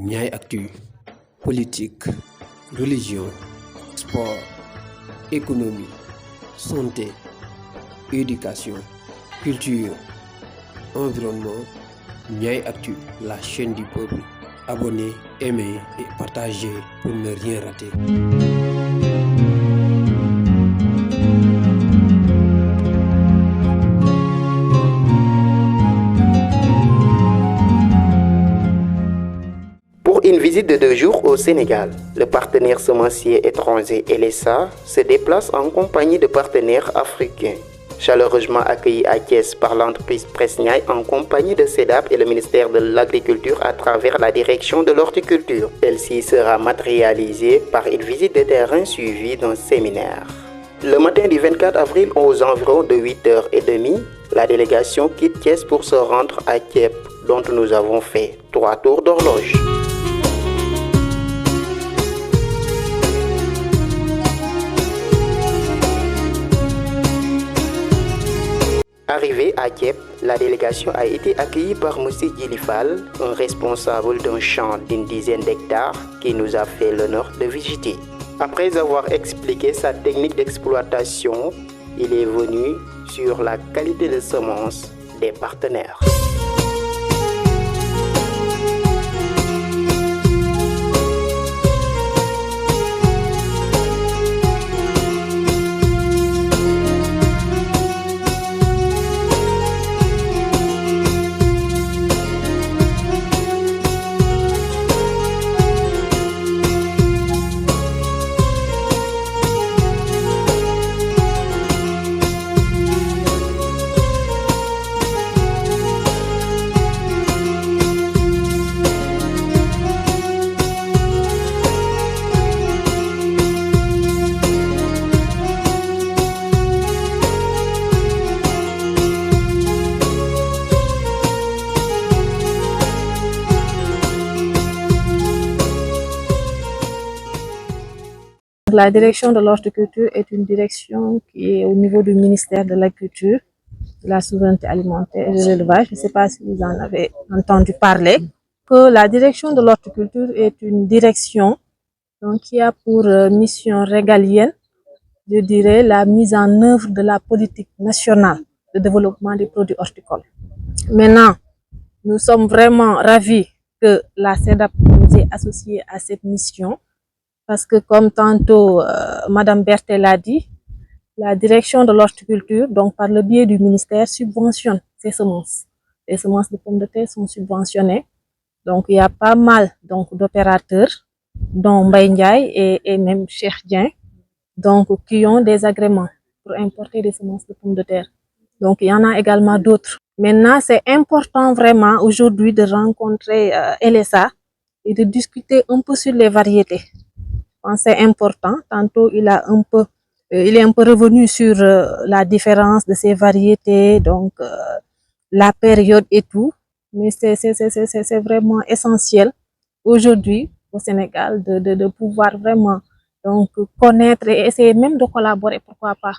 Niay Actu, politique, religion, sport, économie, santé, éducation, culture, environnement. Niay Actu, la chaîne du peuple. Abonnez, aimez et partagez pour ne rien rater. Pour une visite de 2 jours au Sénégal, le partenaire semencier étranger LSA se déplace en compagnie de partenaires africains. Chaleureusement accueilli à Thiès par l'entreprise Presniaï en compagnie de CEDAP et le ministère de l'Agriculture à travers la direction de l'horticulture. Celle-ci sera matérialisée par une visite de terrain suivie d'un séminaire. Le matin du 24 avril aux environs de 8h30, la délégation quitte Thiès pour se rendre à Thiep, dont nous avons fait 3 tours d'horloge. Arrivé à Thiep, la délégation a été accueillie par M. Djilifal, un responsable d'un champ d'une dizaine d'hectares qui nous a fait l'honneur de visiter. Après avoir expliqué sa technique d'exploitation, il est venu sur la qualité de semences des partenaires. La direction de l'horticulture est une direction qui est au niveau du ministère de l'Agriculture, de la souveraineté alimentaire et de l'élevage. Je ne sais pas si vous en avez entendu parler. Que la direction de l'horticulture est une direction donc, qui a pour mission régalienne, je dirais, la mise en œuvre de la politique nationale de développement des produits horticoles. Maintenant, nous sommes vraiment ravis que la CEDAP nous ait associés à cette mission. Parce que comme tantôt Madame Berthet l'a dit, la direction de l'horticulture, donc par le biais du ministère, subventionne ces semences. Les semences de pommes de terre sont subventionnées. Donc il y a pas mal d'opérateurs, dont Mbaye Ndiaye et même Cheikh Dieng, donc qui ont des agréments pour importer des semences de pommes de terre. Donc il y en a également d'autres. Maintenant, c'est important vraiment aujourd'hui de rencontrer LSA et de discuter un peu sur les variétés. C'est important. Tantôt, il est un peu revenu sur la différence de ces variétés, donc la période et tout. Mais c'est vraiment essentiel aujourd'hui au Sénégal de pouvoir vraiment donc connaître et essayer même de collaborer, pourquoi pas,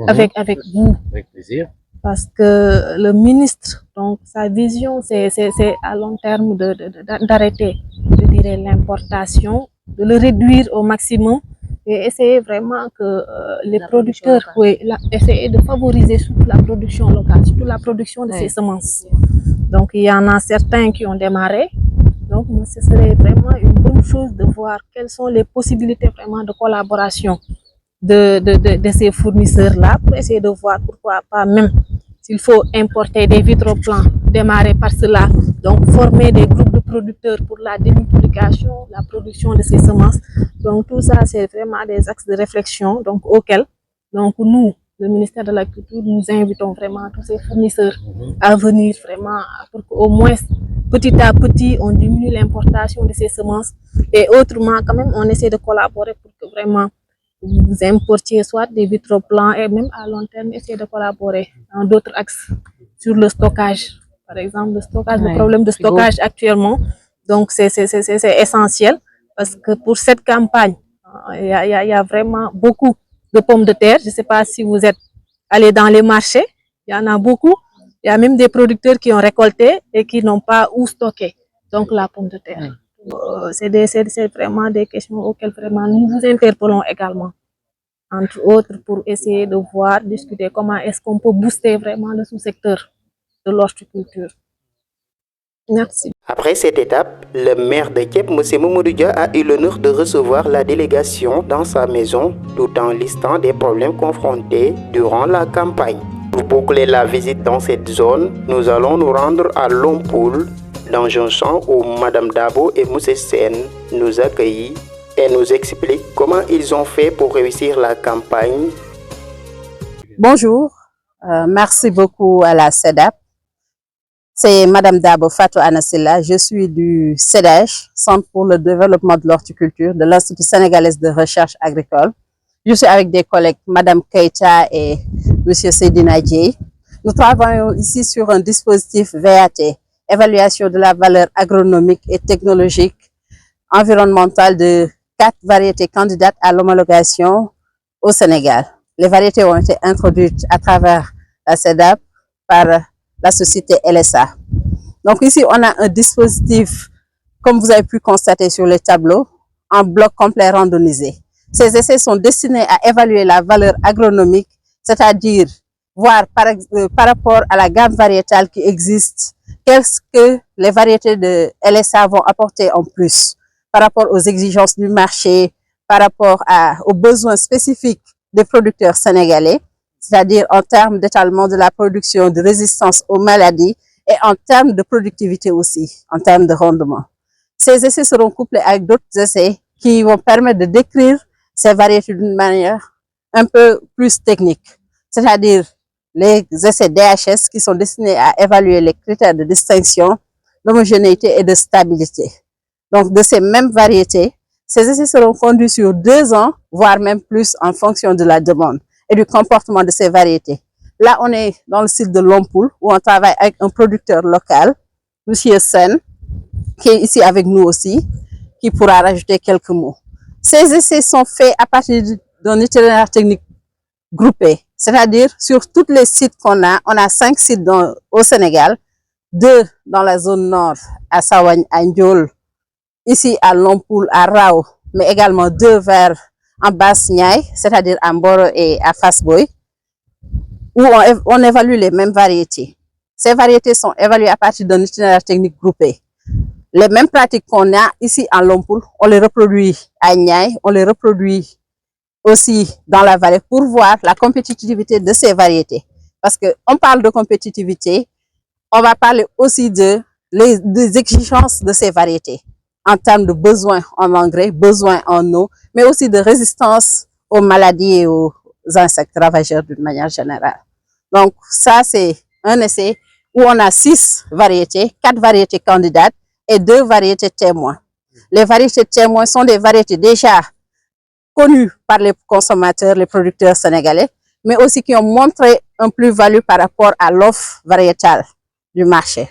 avec vous. Avec plaisir. Parce que le ministre, donc sa vision, c'est à long terme d'arrêter, je dirais, l'importation, de le réduire au maximum et essayer vraiment que les producteurs, essayer de favoriser surtout la production locale, surtout la production de ces semences. Donc il y en a certains qui ont démarré. Donc ce serait vraiment une bonne chose de voir quelles sont les possibilités vraiment de collaboration de ces fournisseurs-là pour essayer de voir pourquoi pas même s'il faut importer des vitroplans, démarrer par cela, donc former des groupes de producteurs pour la démultiplication, la production de ces semences. Donc tout ça, c'est vraiment des axes de réflexion donc, auxquels donc, nous, le ministère de l'Agriculture, nous invitons vraiment tous ces fournisseurs à venir vraiment pour qu'au moins petit à petit, on diminue l'importation de ces semences et autrement, quand même, on essaie de collaborer pour que vraiment vous importiez soit des vitroplans et même à long terme, essayer de collaborer dans d'autres axes sur le stockage. Par exemple, le stockage, le problème de stockage actuellement, donc c'est essentiel parce que pour cette campagne, il y a vraiment beaucoup de pommes de terre. Je ne sais pas si vous êtes allé dans les marchés, il y en a beaucoup. Il y a même des producteurs qui ont récolté et qui n'ont pas où stocker donc la pomme de terre. C'est vraiment des questions auxquelles vraiment nous nous interpellons également, entre autres, pour essayer de voir, discuter comment est-ce qu'on peut booster vraiment le sous-secteur de l'horticulture. Merci. Après cette étape, le maire de Kep, M. Mamadou Dia, a eu l'honneur de recevoir la délégation dans sa maison tout en listant des problèmes confrontés durant la campagne. Pour boucler la visite dans cette zone, nous allons nous rendre à Lompoul, dans un champ où Mme Dabo et M. Sen nous accueillent et nous expliquent comment ils ont fait pour réussir la campagne. Bonjour, merci beaucoup à la CEDAP. C'est Mme Dabo Fatou Anassila, je suis du CEDEH, Centre pour le développement de l'horticulture de l'Institut sénégalais de recherche agricole. Je suis avec des collègues, Mme Keita et M. Seydina Dieye. Nous travaillons ici sur un dispositif VAT, évaluation de la valeur agronomique et technologique environnementale de 4 variétés candidates à l'homologation au Sénégal. Les variétés ont été introduites à travers la CEDAP par la société LSA. Donc ici, on a un dispositif, comme vous avez pu constater sur les tableaux, en bloc complet randomisé. Ces essais sont destinés à évaluer la valeur agronomique, c'est-à-dire voir par rapport à la gamme variétale qui existe, qu'est-ce que les variétés de LSA vont apporter en plus par rapport aux exigences du marché, par rapport aux besoins spécifiques des producteurs sénégalais, c'est-à-dire en termes d'étalement de la production, de résistance aux maladies et en termes de productivité aussi, en termes de rendement. Ces essais seront couplés avec d'autres essais qui vont permettre de décrire ces variétés d'une manière un peu plus technique, c'est-à-dire les essais DHS qui sont destinés à évaluer les critères de distinction, d'homogénéité et de stabilité. Donc, de ces mêmes variétés, ces essais seront conduits sur 2 ans, voire même plus en fonction de la demande et du comportement de ces variétés. Là, on est dans le site de Lompoul, où on travaille avec un producteur local, M. Sen, qui est ici avec nous aussi, qui pourra rajouter quelques mots. Ces essais sont faits à partir d'un itinéraire technique groupé, c'est-à-dire sur tous les sites qu'on a, on a 5 sites au Sénégal, 2 dans la zone nord, à Sawagne, à Ndiol, ici à Lompoul, à Rao, mais également 2 vers en Basse-Niaï, c'est-à-dire à Mboro et à Fass-Boye, où on évalue les mêmes variétés. Ces variétés sont évaluées à partir d'un itinéraire technique groupé. Les mêmes pratiques qu'on a ici à Lompoul, on les reproduit à Niaï, on les reproduit aussi dans la vallée pour voir la compétitivité de ces variétés. Parce qu'on parle de compétitivité, on va parler aussi des exigences de ces variétés en termes de besoins en engrais, besoins en eau, mais aussi de résistance aux maladies et aux insectes ravageurs d'une manière générale. Donc ça, c'est un essai où on a 6 variétés, 4 variétés candidates et 2 variétés témoins. Les variétés témoins sont des variétés déjà connues par les consommateurs, les producteurs sénégalais, mais aussi qui ont montré un plus-value par rapport à l'offre variétale du marché.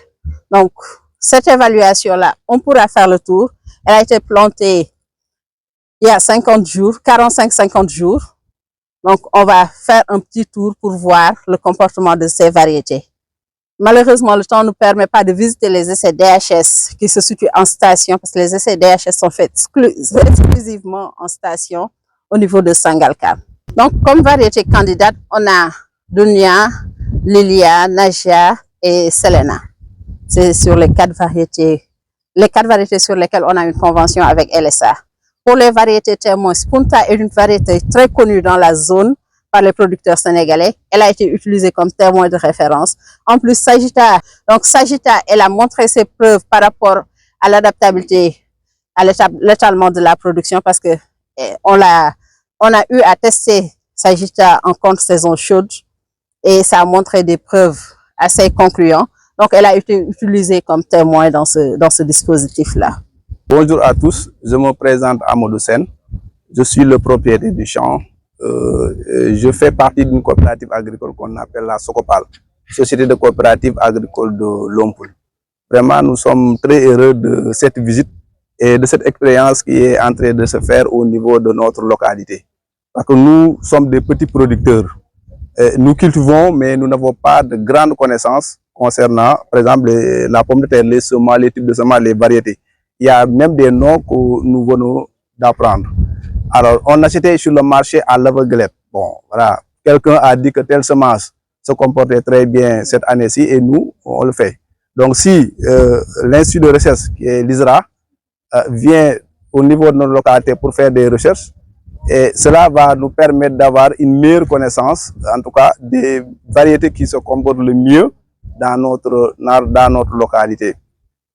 Donc, cette évaluation-là, on pourra faire le tour. Elle a été plantée il y a 50 jours, 45-50 jours. Donc, on va faire un petit tour pour voir le comportement de ces variétés. Malheureusement, le temps ne nous permet pas de visiter les essais DHS qui se situent en station, parce que les essais DHS sont faits exclusivement en station au niveau de Sangalkam. Donc, comme variété candidate, on a Dunia, Lilia, Naja et Selena. C'est sur les 4 variétés sur lesquelles on a une convention avec LSA. Pour les variétés témoins, Spunta est une variété très connue dans la zone par les producteurs sénégalais. Elle a été utilisée comme témoin de référence. En plus, Sagitta, elle a montré ses preuves par rapport à l'adaptabilité, à l'étalement de la production, parce que on a eu à tester Sagitta en contre-saison chaude et ça a montré des preuves assez concluantes. Donc, elle a été utilisée comme témoin dans ce dispositif-là. Bonjour à tous, je me présente Amadou Sen. Je suis le propriétaire du champ. Je fais partie d'une coopérative agricole qu'on appelle la Socopal, Société de coopérative agricole de Lompoul. Vraiment, nous sommes très heureux de cette visite et de cette expérience qui est en train de se faire au niveau de notre localité. Parce que nous sommes des petits producteurs. Nous cultivons, mais nous n'avons pas de grandes connaissances concernant, par exemple, la pomme de terre, les semences, les types de semences, les variétés. il y a même des noms que nous venons d'apprendre. Alors, on achetait sur le marché à l'aveuglette. Bon, voilà. Quelqu'un a dit que telle semence se comportait très bien cette année-ci et nous, on le fait. Donc, si l'Institut de recherche, qui est l'ISRA, vient au niveau de notre localité pour faire des recherches, et cela va nous permettre d'avoir une meilleure connaissance, en tout cas, des variétés qui se comportent le mieux dans notre localité.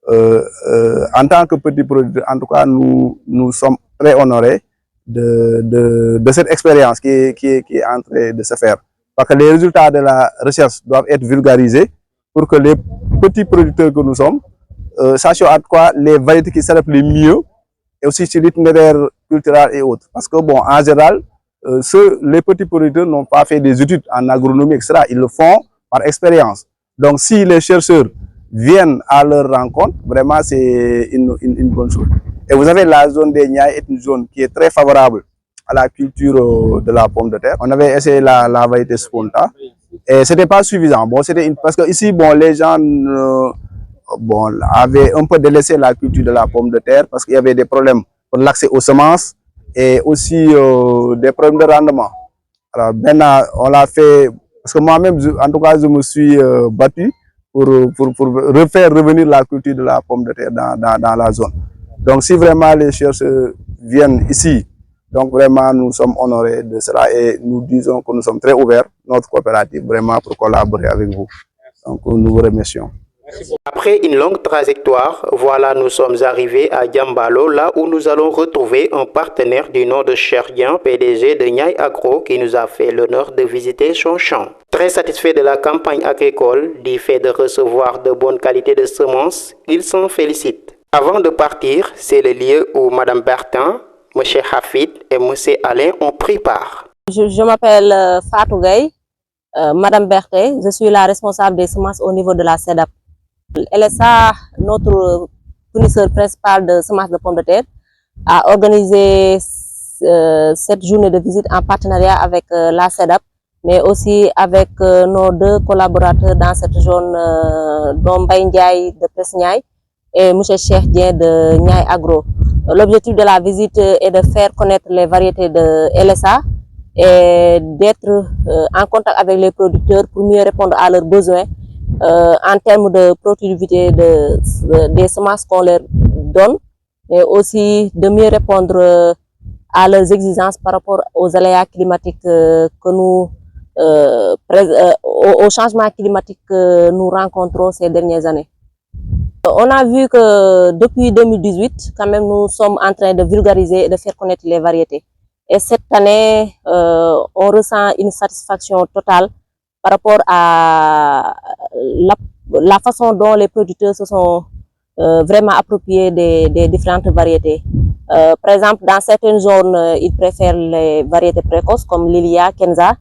En tant que petit producteur, en tout cas, nous sommes très honorés de cette expérience qui est en train de se faire. Parce que les résultats de la recherche doivent être vulgarisés pour que les petits producteurs que nous sommes sachions à quoi les variétés qui s'adaptent les mieux et aussi sur l'itinéraire culturel et autres. Parce que, bon, en général, les petits producteurs n'ont pas fait des études en agronomie, etc. Ils le font par expérience. Donc, si les chercheurs viennent à leur rencontre, vraiment, c'est une bonne chose. Et vous avez la zone des Niayes, est une zone qui est très favorable à la culture de la pomme de terre. On avait essayé la variété Sponta et c'était pas suffisant. Bon, parce que ici, bon, les gens avaient un peu délaissé la culture de la pomme de terre parce qu'il y avait des problèmes pour l'accès aux semences et aussi des problèmes de rendement. Alors maintenant, on l'a fait parce que moi-même, en tout cas, je me suis battu pour refaire revenir la culture de la pomme de terre dans la zone. Donc, si vraiment les chercheurs viennent ici, donc vraiment nous sommes honorés de cela et nous disons que nous sommes très ouverts, notre coopérative, vraiment pour collaborer avec vous. Donc, nous vous remercions. Après une longue trajectoire, voilà, nous sommes arrivés à Diambalo, là où nous allons retrouver un partenaire du nom de Cherdian, PDG de Niayes Agro, qui nous a fait l'honneur de visiter son champ. Très satisfait de la campagne agricole, du fait de recevoir de bonnes qualités de semences, il s'en félicite. Avant de partir, c'est le lieu où Mme Bertin, M. Hafid et M. Alain ont pris part. Je m'appelle Fatou Gaye, Mme Berthe, je suis la responsable des semences au niveau de la CEDAP. LSA, notre fournisseur principal de semences de pommes de terre, a organisé cette journée de visite en partenariat avec la CEDAP, mais aussi avec nos deux collaborateurs dans cette zone, dont Mbaye Ndiaye de Presniaï et M. Cheikh Dien de Niayes Agro. L'objectif de la visite est de faire connaître les variétés de LSA et d'être en contact avec les producteurs pour mieux répondre à leurs besoins en termes de productivité des semences qu'on leur donne, mais aussi de mieux répondre à leurs exigences par rapport aux aléas climatiques au changement climatique que nous rencontrons ces dernières années. On a vu que depuis 2018, quand même, nous sommes en train de vulgariser et de faire connaître les variétés. Et cette année, on ressent une satisfaction totale par rapport à la façon dont les producteurs se sont vraiment appropriés des différentes variétés. Par exemple, dans certaines zones, ils préfèrent les variétés précoces comme Lilia, Kenza.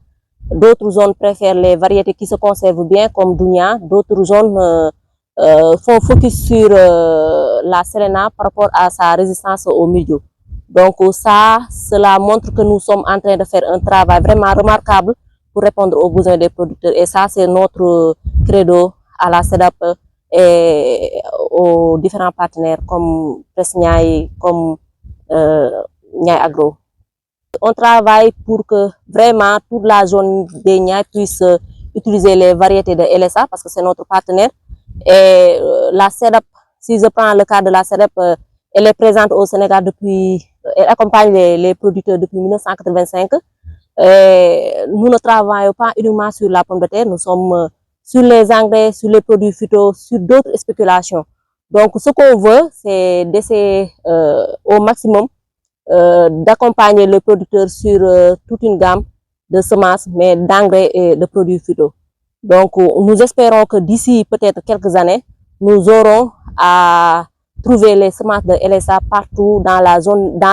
D'autres zones préfèrent les variétés qui se conservent bien comme Dounia. D'autres zones font focus sur la Serena par rapport à sa résistance au milieu. Donc cela montre que nous sommes en train de faire un travail vraiment remarquable pour répondre aux besoins des producteurs. Et ça, c'est notre credo à la CEDAP et aux différents partenaires comme Presniaï, comme Niayes Agro. On travaille pour que vraiment toute la zone des Niayes puisse utiliser les variétés de LSA parce que c'est notre partenaire. Et la CEDAP, si je prends le cas de la CEDAP, elle est présente au Sénégal depuis, elle accompagne les producteurs depuis 1985. Et nous ne travaillons pas uniquement sur la pomme de terre, nous sommes sur les engrais, sur les produits phyto, sur d'autres spéculations. Donc ce qu'on veut, c'est d'essayer au maximum d'accompagner le producteur sur toute une gamme de semences, mais d'engrais et de produits phyto. Donc nous espérons que d'ici peut-être quelques années, nous aurons à trouver les semences de LSA partout dans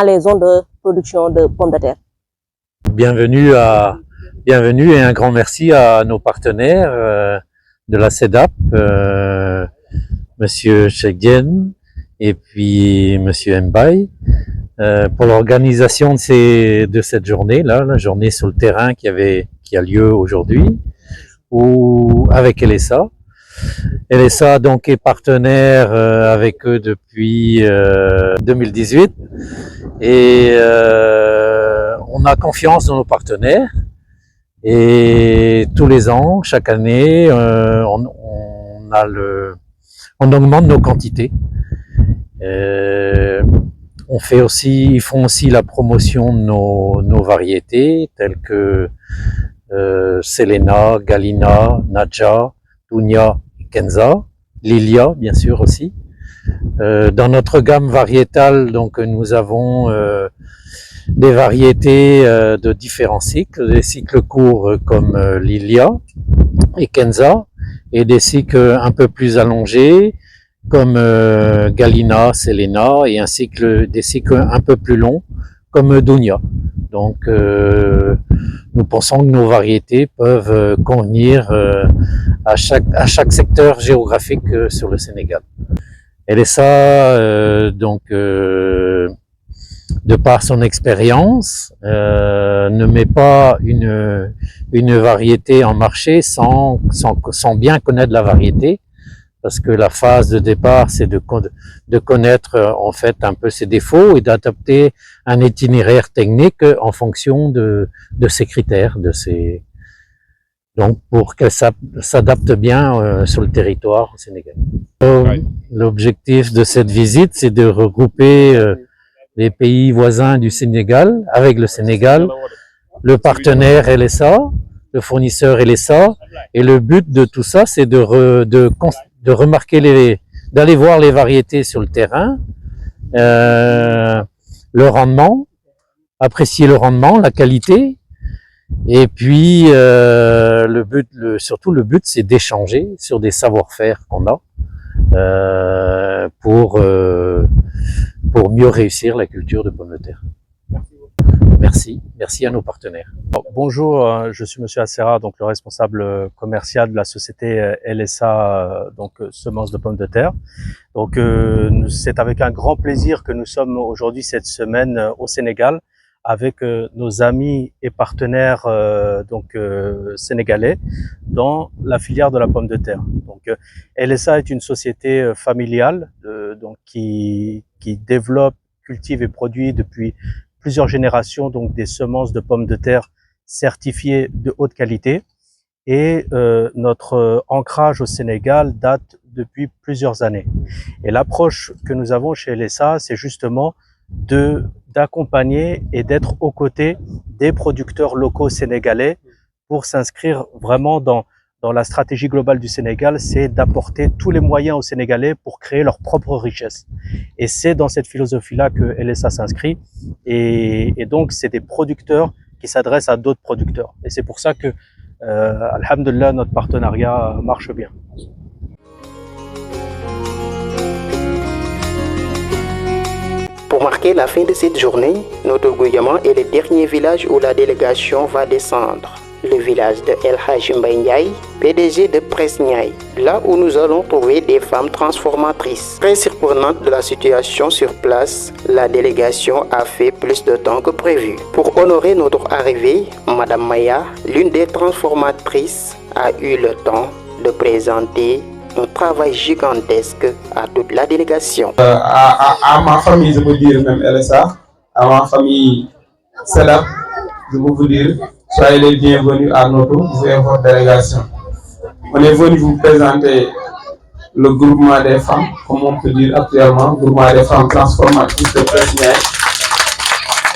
les zones de production de pommes de terre. Bienvenue et un grand merci à nos partenaires de la CEDAP, Monsieur Chegdien et puis Monsieur Mbaye, pour l'organisation de cette journée-là, la journée sur le terrain qui a lieu aujourd'hui, avec LSA. LSA donc est partenaire avec eux depuis 2018 et on a confiance dans nos partenaires et tous les ans, chaque année, on augmente nos quantités. Ils font aussi la promotion de nos variétés telles que Selena, Galina, Nadja, Dunia, Kenza, Lilia bien sûr aussi. Dans notre gamme variétale, donc nous avons des variétés de différents cycles, des cycles courts comme Lilia et Kenza, et des cycles un peu plus allongés comme Galina, Selena, et des cycles un peu plus longs comme Dunia. Donc nous pensons que nos variétés peuvent convenir à chaque secteur géographique sur le Sénégal. LSA, de par son expérience, ne met pas une variété en marché sans bien connaître la variété, parce que la phase de départ, c'est de connaître en fait un peu ses défauts et d'adapter un itinéraire technique en fonction de ces critères, donc pour que ça s'adapte bien sur le territoire au Sénégal. L'objectif de cette visite, c'est de regrouper les pays voisins du Sénégal avec le Sénégal, le partenaire LSA, le fournisseur LSA, et le but de tout ça, c'est de remarquer d'aller voir les variétés sur le terrain, le rendement, apprécier le rendement, la qualité, et puis surtout le but, c'est d'échanger sur des savoir-faire qu'on a pour mieux réussir la culture de pommes de terre. Merci à nos partenaires. Bonjour, je suis Monsieur Assera, donc le responsable commercial de la société LSA, donc semences de pommes de terre. Donc c'est avec un grand plaisir que nous sommes aujourd'hui cette semaine au Sénégal avec nos amis et partenaires sénégalais dans la filière de la pomme de terre. Donc LSA est une société familiale qui développe, cultive et produit depuis plusieurs générations donc des semences de pommes de terre certifiées de haute qualité, et notre ancrage au Sénégal date depuis plusieurs années. Et l'approche que nous avons chez LSA, c'est justement d'accompagner et d'être aux côtés des producteurs locaux sénégalais pour s'inscrire vraiment dans la stratégie globale du Sénégal, c'est d'apporter tous les moyens aux Sénégalais pour créer leur propre richesse. Et c'est dans cette philosophie-là que LSA s'inscrit. Et donc, c'est des producteurs qui s'adressent à d'autres producteurs. Et c'est pour ça que, alhamdoulilah, notre partenariat marche bien. Pour marquer la fin de cette journée, notre Gouyama est le dernier village où la délégation va descendre. Le village de El Hadj Mbaye Ndiaye, PDG de Presse Niaye, là où nous allons trouver des femmes transformatrices. Très surprenante de la situation sur place, la délégation a fait plus de temps que prévu. Pour honorer notre arrivée, Madame Maya, l'une des transformatrices, a eu le temps de présenter un travail gigantesque à toute la délégation. À ma famille, je peux dire même LSA, à ma famille SEDAP, je peux vous dire, soyez les bienvenus à votre délégation. On est venu vous présenter le groupement des femmes, comme on peut dire actuellement, groupement des femmes transformatrices de Presse Niaye,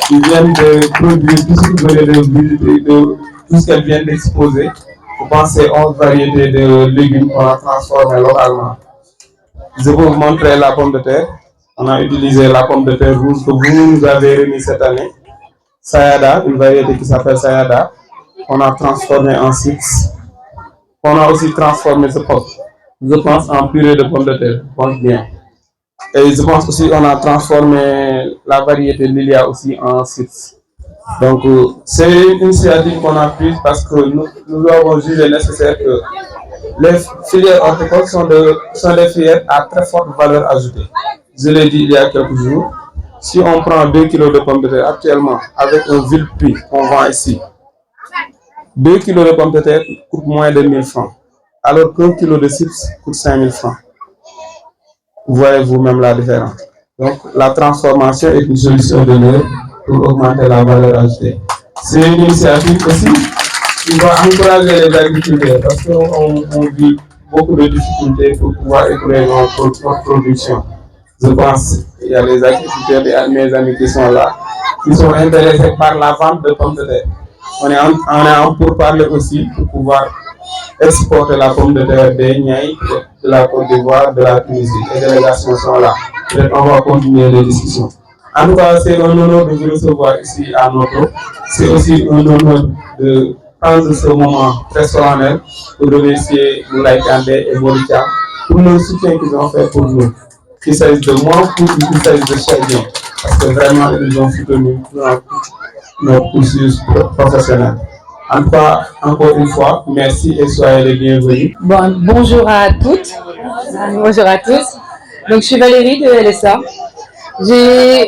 qui viennent de produire tout ce qu'elles viennent d'exposer. Je pense que c'est 11 variétés de légumes qu'on a transformées localement. Je vais vous montrer la pomme de terre. On a utilisé la pomme de terre rouge que vous nous avez remis cette année. Sayada, une variété qui s'appelle Sayada. On a transformé en chips. On a aussi transformé ce pot, je pense, en purée de pommes de terre. Je pense bien. Et je pense aussi qu'on a transformé la variété Lilia aussi en chips. Donc, c'est une initiative qu'on a prise parce que nous avons jugé nécessaire que les filières horticoles sont des filières à très forte valeur ajoutée. Je l'ai dit il y a quelques jours, si on prend 2 kg de pommes de terre actuellement avec un vil prix qu'on vend ici, 2 kg de pommes de terre coûtent moins de 1000 francs. alors qu'un kilo de chips coûte 5000 francs. Vous voyez vous-même la différence. Donc, la transformation est une solution de l'heure pour augmenter la valeur ajoutée. C'est une initiative aussi qui va encourager les agriculteurs parce qu'on vit beaucoup de difficultés pour pouvoir écouler notre production. Je pense qu'il y a les agriculteurs et mes amis qui sont là, qui sont intéressés par la vente de pommes de terre. On est en pourparlers aussi pour pouvoir exporter la pomme de terre des Niayes, de la Côte d'Ivoire, de la Tunisie. Les délégations sont là. Peut-être on va continuer les discussions. En tout cas, c'est un honneur de vous recevoir ici à Noto. C'est aussi un honneur de prendre ce moment très solennel pour remercier Moulay Kandé et Moritia pour le soutien qu'ils ont fait pour nous. Qu'il s'agisse de moi ou qu'il s'agisse de chacun. Parce que vraiment, ils nous ont soutenus dans notre cursus professionnel. En tout cas, encore une fois, merci et soyez les bienvenus. Bonjour à toutes, bonjour à tous. Donc, je suis Valérie de LSA.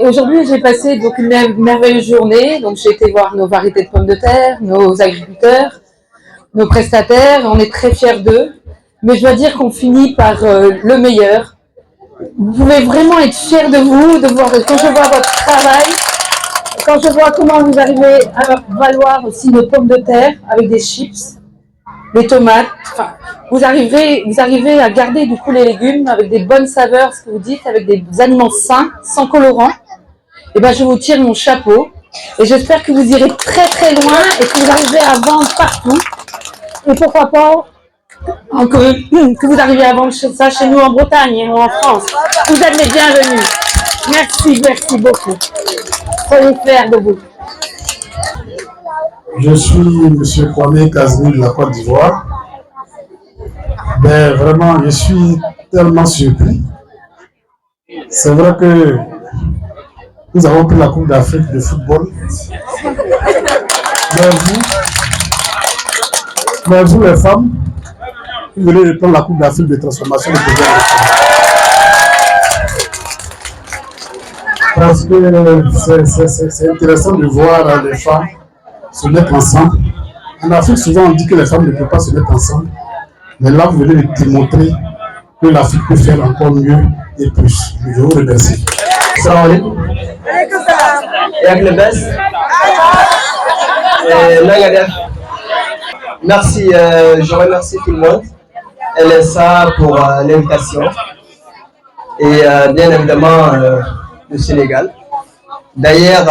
Aujourd'hui, j'ai passé donc une merveilleuse journée. Donc, j'ai été voir nos variétés de pommes de terre, nos agriculteurs, nos prestataires. On est très fiers d'eux. Mais je dois dire qu'on finit par le meilleur. Vous pouvez vraiment être fiers de vous, de voir quand je vois votre travail. Quand je vois comment vous arrivez à valoir aussi nos pommes de terre avec des chips, des tomates, enfin, vous arrivez à garder du coup les légumes avec des bonnes saveurs, ce que vous dites, avec des aliments sains, sans colorants. Et ben, je vous tire mon chapeau et j'espère que vous irez très très loin et que vous arriverez à vendre partout. Et pourquoi pas que vous arrivez à vendre ça chez nous en Bretagne et en France. Vous êtes les bienvenus. Merci beaucoup. Soyez fiers de vous. Je suis M. Kwame Kazmi de la Côte d'Ivoire. Ben, vraiment, je suis tellement surpris. C'est vrai que nous avons pris la Coupe d'Afrique de football. Mais vous les femmes, vous venez de prendre la Coupe d'Afrique de transformation de pouvoir. Parce que c'est intéressant de voir les femmes se mettre ensemble. En Afrique, souvent on dit que les femmes ne peuvent pas se mettre ensemble. Mais là, vous venez de démontrer que l'Afrique peut faire encore mieux et plus. Je vous remercie. Salam alaikum. Merci, je remercie tout le monde. LSA pour l'invitation. Et bien évidemment, le Sénégal. D'ailleurs,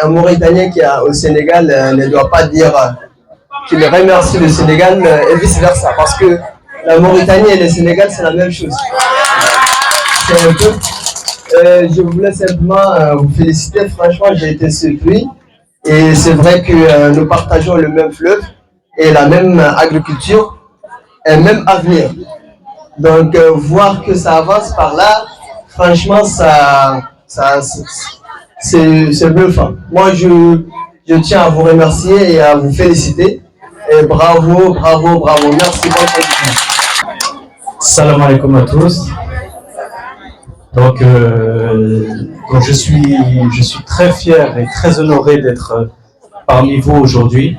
un Mauritanien qui est au Sénégal ne doit pas dire qu'il remercie le Sénégal et vice-versa, parce que la Mauritanie et le Sénégal, c'est la même chose. C'est un peu. Je voulais simplement vous féliciter. Franchement, j'ai été surpris. Et c'est vrai que nous partageons le même fleuve et la même agriculture et le même avenir. Donc, voir que ça avance par là, franchement, c'est bluffant. Moi, je tiens à vous remercier et à vous féliciter. Et bravo. Merci beaucoup. Salam alaikum à tous. Donc je suis très fier et très honoré d'être parmi vous aujourd'hui.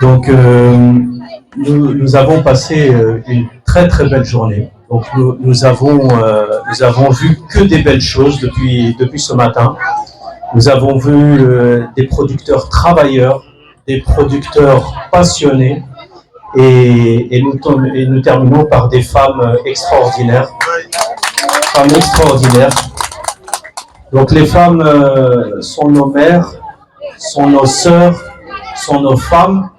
Donc, nous avons passé une très très belle journée. Donc, nous avons vu que des belles choses depuis ce matin. Nous avons vu des producteurs travailleurs, des producteurs passionnés, et nous terminons par des femmes extraordinaires. Donc, les femmes sont nos mères, sont nos sœurs, sont nos femmes,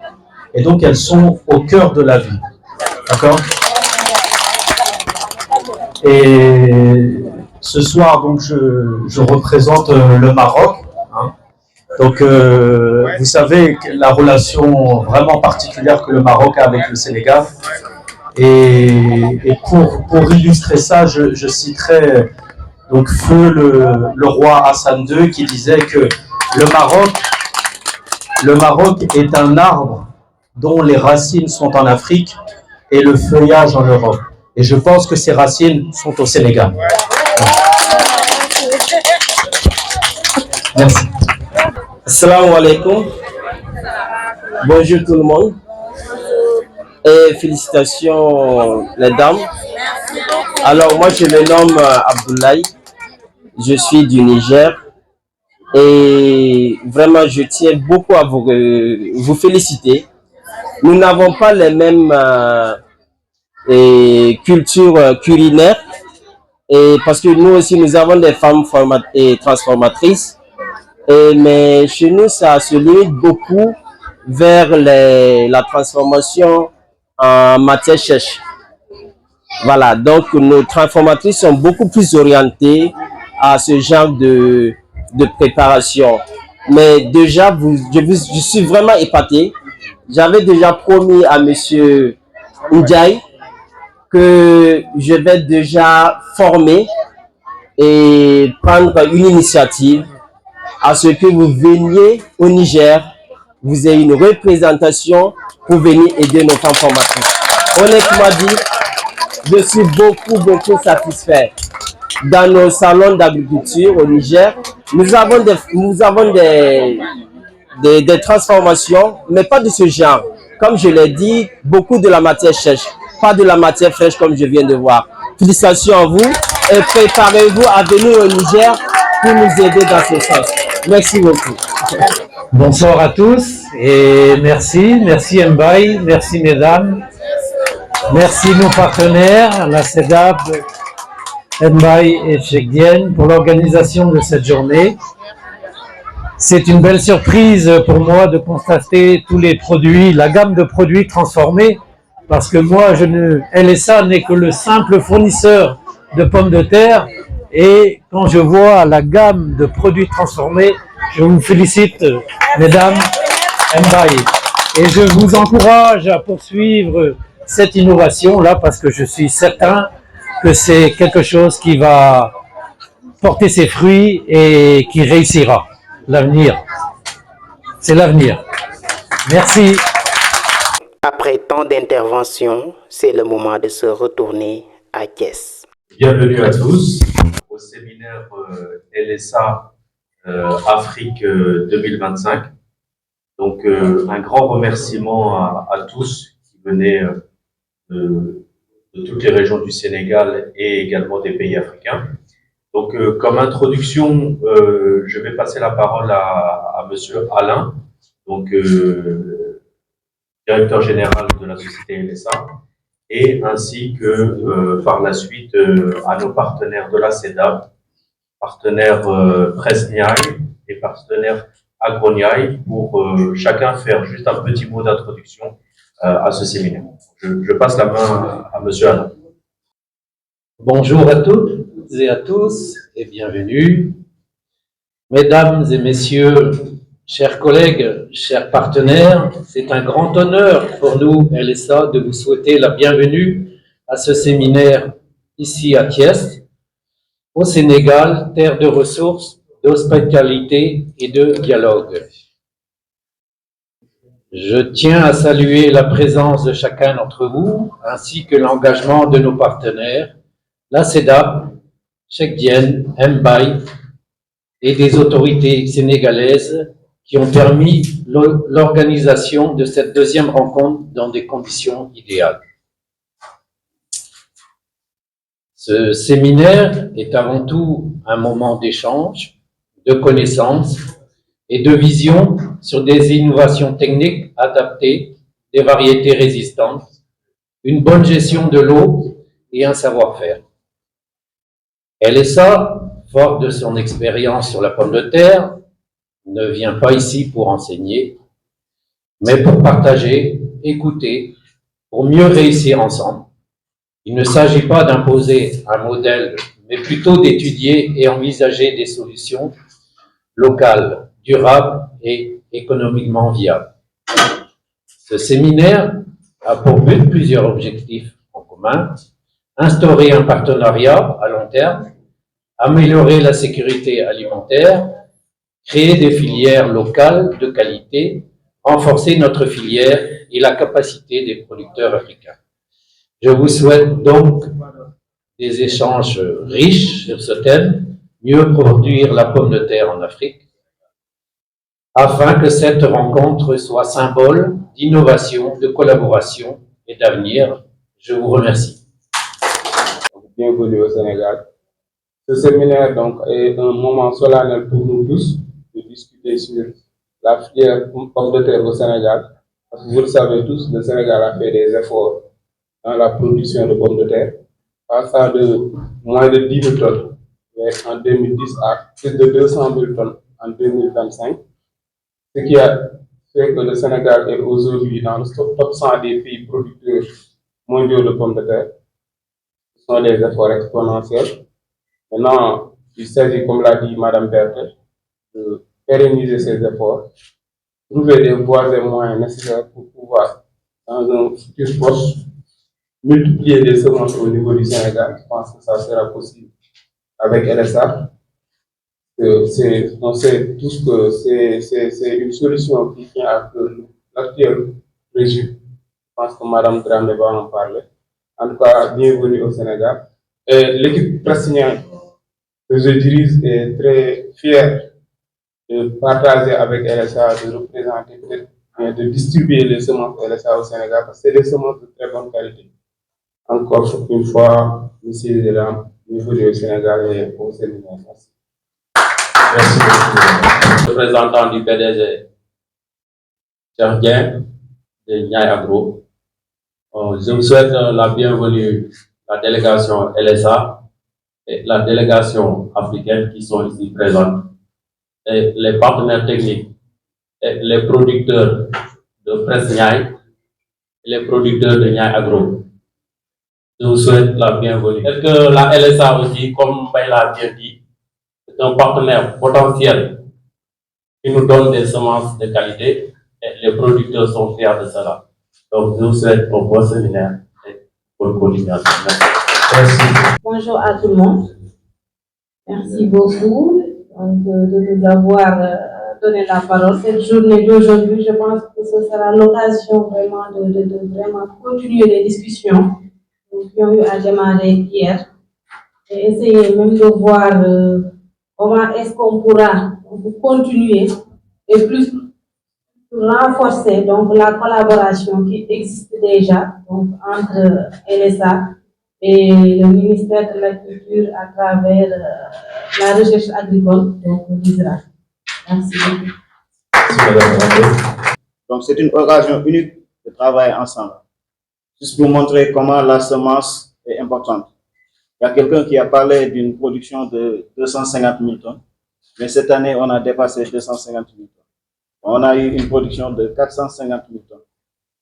et donc elles sont au cœur de la vie. D'accord ? Et ce soir, donc, je représente le Maroc. Hein. Donc, vous savez la relation vraiment particulière que le Maroc a avec le Sénégal. Et pour illustrer ça, je citerai donc feu le roi Hassan II qui disait que le Maroc est un arbre dont les racines sont en Afrique et le feuillage en Europe. Et je pense que ces racines sont au Sénégal. Merci. Assalamu alaikum. Bonjour tout le monde. Et félicitations les dames. Alors moi je me nomme Abdoulaye, je suis du Niger et vraiment je tiens beaucoup à vous féliciter. Nous n'avons pas les mêmes cultures culinaires et parce que nous aussi nous avons des femmes transformatrices mais chez nous ça se limite beaucoup vers la transformation en matière sèche. Voilà, donc nos transformatrices sont beaucoup plus orientées à ce genre de préparation. Mais déjà, je suis vraiment épaté. J'avais déjà promis à monsieur Ndiaye que je vais déjà former et prendre une initiative à ce que vous veniez au Niger, vous ayez une représentation pour venir aider nos femmes formatrices. Honnêtement dit, je suis beaucoup satisfait. Dans nos salons d'agriculture au Niger, nous avons des transformations, mais pas de ce genre. Comme je l'ai dit, beaucoup de la matière sèche, pas de la matière fraîche comme je viens de voir. Félicitations à vous et préparez-vous à venir au Niger pour nous aider dans ce sens. Merci beaucoup. Bonsoir à tous et merci Mbaye, merci mesdames, merci nos partenaires, la CEDAP, Mbaye et Cheikh Diène pour l'organisation de cette journée. C'est une belle surprise pour moi de constater tous les produits, la gamme de produits transformés, parce que moi, LSA n'est que le simple fournisseur de pommes de terre. Et quand je vois la gamme de produits transformés, je vous félicite, mesdames, Mbaye. Et je vous encourage à poursuivre cette innovation-là parce que je suis certain que c'est quelque chose qui va porter ses fruits et qui réussira. L'avenir, c'est l'avenir. Merci. Après tant d'interventions, c'est le moment de se retourner à Thiès. Bienvenue à tous au séminaire LSA Afrique 2025. Donc un grand remerciement à tous qui venaient de toutes les régions du Sénégal et également des pays africains. Donc comme introduction, je vais passer la parole à monsieur Alain, donc directeur général de la société LSA, et ainsi que par la suite à nos partenaires de la CEDAP, partenaires Presniaï et partenaires Agroniaï, pour chacun faire juste un petit mot d'introduction à ce séminaire. Je passe la main à monsieur Alain. Bonjour à toutes et à tous et bienvenue. Mesdames et messieurs, chers collègues, chers partenaires, c'est un grand honneur pour nous, LSA, de vous souhaiter la bienvenue à ce séminaire ici à Thiès, au Sénégal, terre de ressources, d'hospitalité et de dialogue. Je tiens à saluer la présence de chacun d'entre vous, ainsi que l'engagement de nos partenaires, la CEDAP, Cheikh Diène, Mbaye et des autorités sénégalaises qui ont permis l'organisation de cette deuxième rencontre dans des conditions idéales. Ce séminaire est avant tout un moment d'échange, de connaissances et de vision sur des innovations techniques adaptées, des variétés résistantes, une bonne gestion de l'eau et un savoir-faire. LSA, fort de son expérience sur la pomme de terre, ne vient pas ici pour enseigner, mais pour partager, écouter, pour mieux réussir ensemble. Il ne s'agit pas d'imposer un modèle, mais plutôt d'étudier et envisager des solutions locales, durables et économiquement viables. Ce séminaire a pour but plusieurs objectifs en commun: instaurer un partenariat à long terme, améliorer la sécurité alimentaire, créer des filières locales de qualité, renforcer notre filière et la capacité des producteurs africains. Je vous souhaite donc des échanges riches sur ce thème, mieux produire la pomme de terre en Afrique, afin que cette rencontre soit symbole d'innovation, de collaboration est à venir. Je vous remercie. Bienvenue au Sénégal. Ce séminaire donc, est un moment solennel pour nous tous de discuter sur la filière pomme de terre au Sénégal. Parce que vous le savez tous, le Sénégal a fait des efforts dans la production de pommes de terre, passant de moins de 10 000 tonnes en 2010 à plus de 200 000 tonnes en 2025, ce qui a fait que le Sénégal est aujourd'hui dans le top 100 des pays producteurs mondiaux de pommes de terre. Ce sont des efforts exponentiels. Maintenant, il s'agit, comme l'a dit Mme Berthe, de pérenniser ces efforts, trouver des voies et moyens nécessaires pour pouvoir, dans un futur proche, multiplier les semences au niveau du Sénégal. Je pense que ça sera possible avec LSA. On sait tous que c'est une solution qui tient à l'actuel régime. Je pense que Mme Dramé va en parler. En tout cas, bienvenue au Sénégal. Et l'équipe prestigienne que je dirige est très fière de partager avec LSA, de représenter, de distribuer les semences LSA au Sénégal, parce que c'est des semences de très bonne qualité. Encore une fois, monsieur et dames, bienvenue au Sénégal et au séminaire. Merci. Merci beaucoup. Représentant du PDG, Sergien de Niaï Agro. Je vous souhaite la bienvenue, la délégation LSA et la délégation africaine qui sont ici présentes, et les partenaires techniques, et les producteurs de presse Niaï, et les producteurs de Niaï Agro. Je vous souhaite la bienvenue. Est-ce que la LSA aussi, comme Baila a bien dit, est un partenaire potentiel qui nous donne des semences de qualité et les producteurs sont fiers de cela. Donc, je vous souhaite un bon séminaire et bonne continuation. Merci. Bonjour à tout le monde. Merci beaucoup de nous avoir donné la parole. Cette journée d'aujourd'hui, je pense que ce sera l'occasion vraiment de vraiment continuer les discussions qui ont eu à démarrer hier et essayer même de voir comment est-ce qu'on pourra continuer et plus renforcer donc la collaboration qui existe déjà donc, entre LSA et le ministère de l'Agriculture à travers la recherche agricole, donc l'ISRA. Merci beaucoup. Donc c'est une occasion unique de travailler ensemble. Juste pour montrer comment la semence est importante. Il y a quelqu'un qui a parlé d'une production de 250 000 tonnes, mais cette année on a dépassé 250 000 tonnes. On a eu une production de 450 000 tonnes.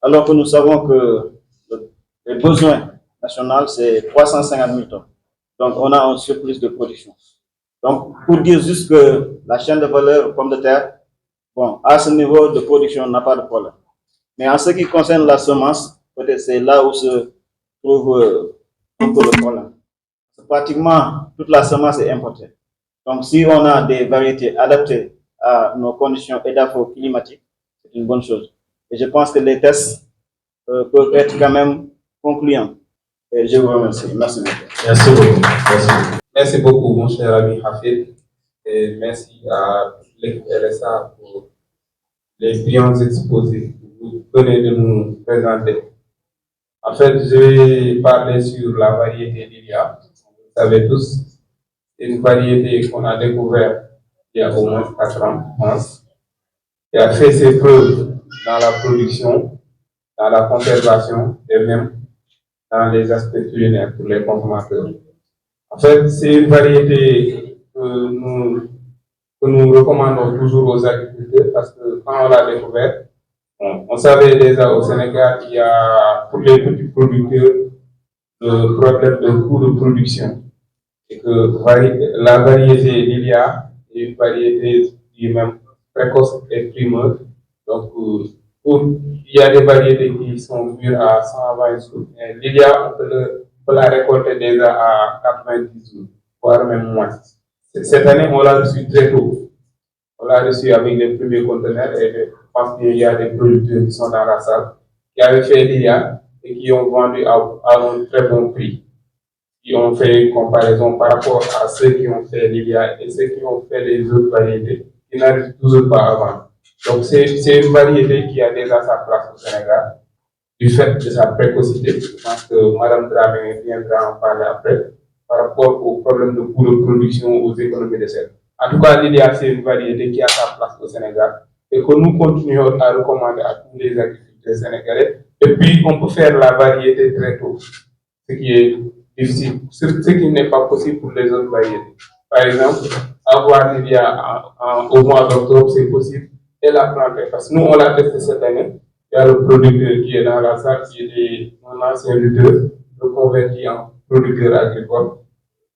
Alors que nous savons que les besoins nationaux, c'est 350 000 tonnes. Donc, on a un surplus de production. Donc, pour dire juste que la chaîne de valeur pomme de terre, bon, à ce niveau de production, n'a pas de problème. Mais en ce qui concerne la semence, peut-être c'est là où se trouve un peu le problème. Pratiquement, toute la semence est importée. Donc, si on a des variétés adaptées à nos conditions édapho-climatiques, c'est une bonne chose. Et je pense que les tests peuvent être quand même concluants. Et je vous remercie. Merci beaucoup. Merci beaucoup. Merci beaucoup. Merci beaucoup, mon cher ami Hafid. Et merci à l'équipe LSA pour les brillants exposés que vous venez de nous présenter. En fait, je vais parler sur la variété Lilia. Vous savez tous, c'est une variété qu'on a découverte il y a au moins 4 ans, je pense, qui a fait ses preuves dans la production, dans la conservation et même dans les aspects culinaires pour les consommateurs. En fait, c'est une variété que nous recommandons toujours aux agriculteurs parce que quand on l'a découvert, on savait déjà au Sénégal qu'il y a pour les petits producteurs le problème de coût de production et que la variété Lilia est une variété qui est même précoce et primeur. Donc, il y a des variétés qui sont mûres à 120 jours. Et Lilia, on peut la récolter déjà à 90 jours, voire même moins. Cette année, on l'a reçu très tôt. On l'a reçu avec les premiers conteneurs et je pense qu'il y a des producteurs qui sont dans la salle qui avaient fait Lilia et qui ont vendu à un très bon prix. Qui ont fait une comparaison par rapport à ceux qui ont fait Lilia et ceux qui ont fait les autres variétés qui n'arrivent toujours pas à vendre. Donc, c'est une variété qui a déjà sa place au Sénégal. du fait de sa précocité. Je pense que Mme Dramé viendra en parler après, par rapport au problème de coût de production aux économies de sel. En tout cas, l'idéal, c'est une variété qui a sa place au Sénégal et que nous continuons à recommander à tous les agriculteurs sénégalais. Et puis, on peut faire la variété très tôt, ce qui est difficile, ce qui n'est pas possible pour les autres variétés. Par exemple, avoir l'idéal au mois d'octobre, c'est possible, et la planter. Parce que nous, on l'a testé cette année. Il y a le producteur qui est dans la salle, qui était un ancien lutteur, reconverti en producteur agricole,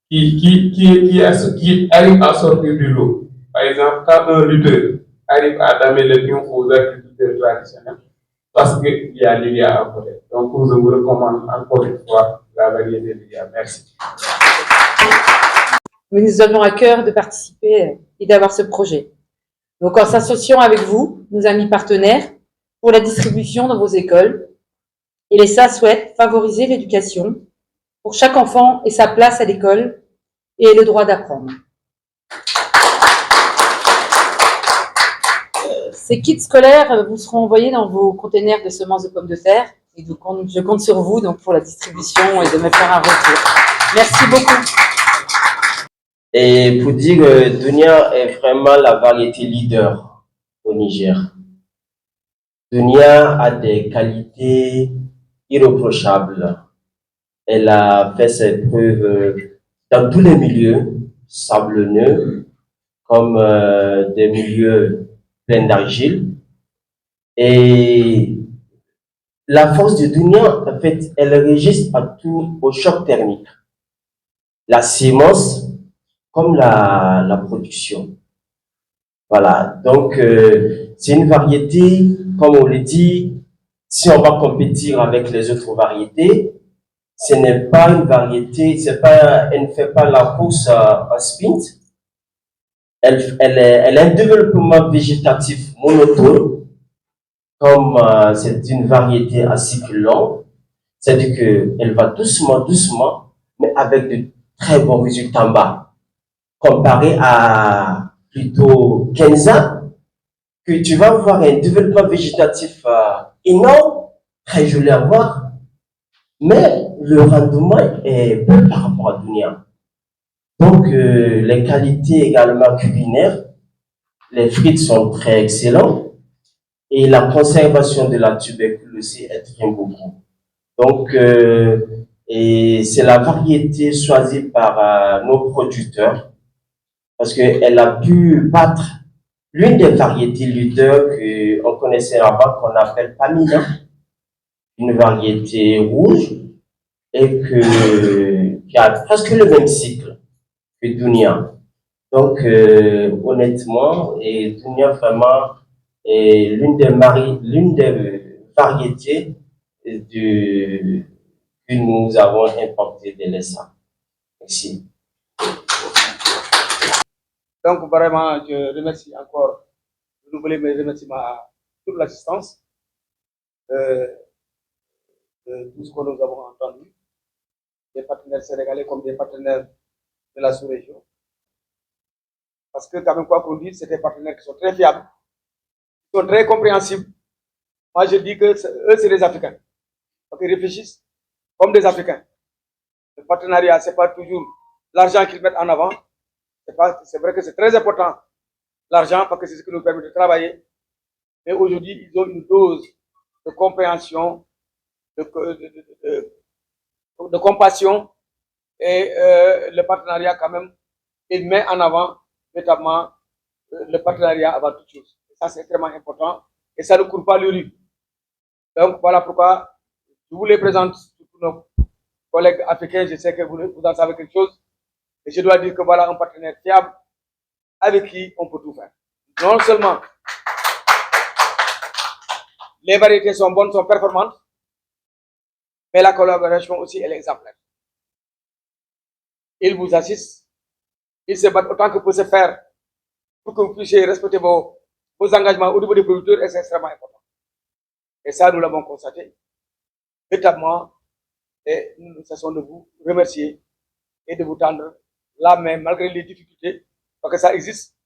qui arrive à sortir du lot. Par exemple, quand un lutteur arrive à damer le pion aux agriculteurs traditionnels, parce qu'il y a l'IA à côté. Donc, je vous recommande encore une fois la variété de l'IA. Merci. Nous avions à cœur de participer et d'avoir ce projet. Donc, en s'associant avec vous, nos amis partenaires, pour la distribution dans vos écoles, ELESA souhaite favoriser l'éducation pour chaque enfant et sa place à l'école et le droit d'apprendre. Ces kits scolaires vous seront envoyés dans vos containers de semences de pommes de terre et je compte sur vous donc pour la distribution et de me faire un retour. Merci beaucoup. Et pour dire que Dunia est vraiment la variété leader au Niger. Dunia a des qualités irréprochables. Elle a fait ses preuves dans tous les milieux sablonneux, comme des milieux pleins d'argile. Et la force de Dunia, en fait, elle résiste à tout au choc thermique. La sémence, comme la production. Voilà, donc c'est une variété, comme on le dit, si on va compétir avec les autres variétés, ce n'est pas une variété, elle ne fait pas la course en sprint. Elle a un développement végétatif monotone, comme c'est une variété à cycle long, c'est-à-dire qu'elle va doucement, doucement, mais avec de très bons résultats en bas, comparé à plutôt 15 ans, que tu vas voir un développement végétatif énorme, très joli à voir, mais le rendement est peu par rapport à Dunia. Donc, les qualités également culinaires, les frites sont très excellents et la conservation de la tuberculose aussi est très beaucoup. Donc, et c'est la variété choisie par nos producteurs parce qu'elle a pu battre l'une des variétés leaders qu'on connaissait avant, qu'on appelle Pamina, une variété rouge et qui a presque le même cycle que Dunia. Donc, honnêtement, et Dunia vraiment est l'une des variétés que nous avons importées de l'ESA. Merci. Donc, vraiment, je remercie encore, renouveler mes remerciements à toute l'assistance de tout ce que nous avons entendu, des partenaires sénégalais comme des partenaires de la sous-région. Parce que, quand même, quoi qu'on dise, c'est des partenaires qui sont très fiables, qui sont très compréhensibles. Moi, je dis que eux, c'est des Africains. Donc, ils réfléchissent comme des Africains. Le partenariat, c'est pas toujours l'argent qu'ils mettent en avant. C'est vrai que c'est très important, l'argent, parce que c'est ce qui nous permet de travailler. Mais aujourd'hui, ils ont une dose de compréhension, de compassion, et le partenariat, quand même, il met en avant, notamment, le partenariat avant toute chose. Et ça, c'est extrêmement important, et ça ne court pas le riz. Donc, voilà pourquoi je vous les présente, tous nos collègues africains. Je sais que vous en savez quelque chose. Et je dois dire que voilà un partenaire fiable avec qui on peut tout faire. Non seulement les variétés sont bonnes, sont performantes, mais la collaboration aussi, elle est exemplaire. Ils vous assistent, ils se battent autant que peut se faire pour que vous puissiez respecter vos engagements au niveau des producteurs, et c'est extrêmement important. Et ça, nous l'avons constaté véritablement, et nous ne cessons de vous remercier et de vous tendre la main malgré les difficultés, parce que ça existe.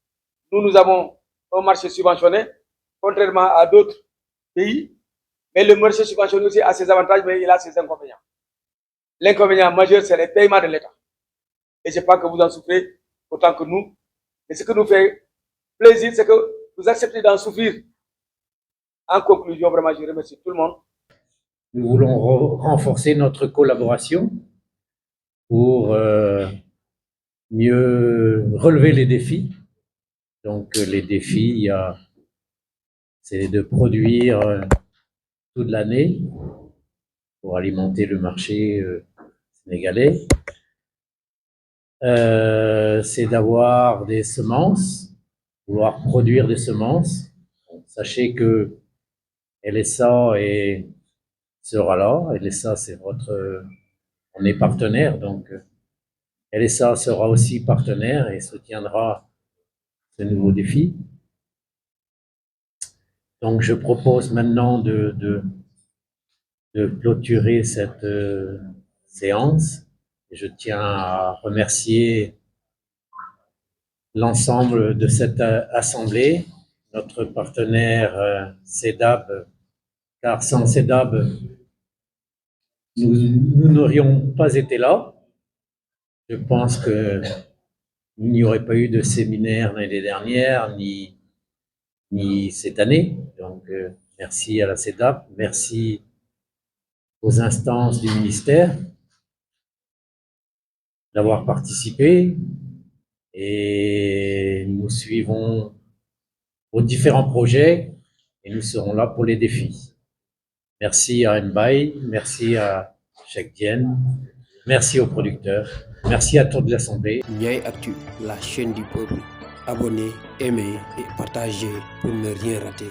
Nous avons un marché subventionné, contrairement à d'autres pays, Et le marché subventionné aussi a ses avantages, mais il a ses inconvénients. L'inconvénient majeur, c'est les paiements de l'État. Et je pense que vous en souffrez autant que nous. Et ce que nous fait plaisir, c'est que vous acceptez d'en souffrir. En conclusion, vraiment, je remercie tout le monde. Nous voulons renforcer notre collaboration pour mieux relever les défis. Donc les défis, c'est de produire toute l'année pour alimenter le marché sénégalais. C'est d'avoir des semences, vouloir produire des semences. Donc, sachez que LSA sera là. LSA, c'est on est partenaire, donc LSA sera aussi partenaire et soutiendra ce nouveau défi. Donc, je propose maintenant de clôturer cette séance. Je tiens à remercier l'ensemble de cette assemblée, notre partenaire CEDAB, car sans CEDAB, nous n'aurions pas été là. Je pense qu'il n'y aurait pas eu de séminaire l'année dernière, ni cette année. Donc, merci à la CEDAB, merci aux instances du ministère d'avoir participé et nous suivons vos différents projets et nous serons là pour les défis. Merci à Nbaye, merci à Cheikh Diène, merci aux producteurs, merci à toute l'Assemblée. Niayes Actu, la chaîne du peuple. Abonnez, aimez et partagez pour ne rien rater.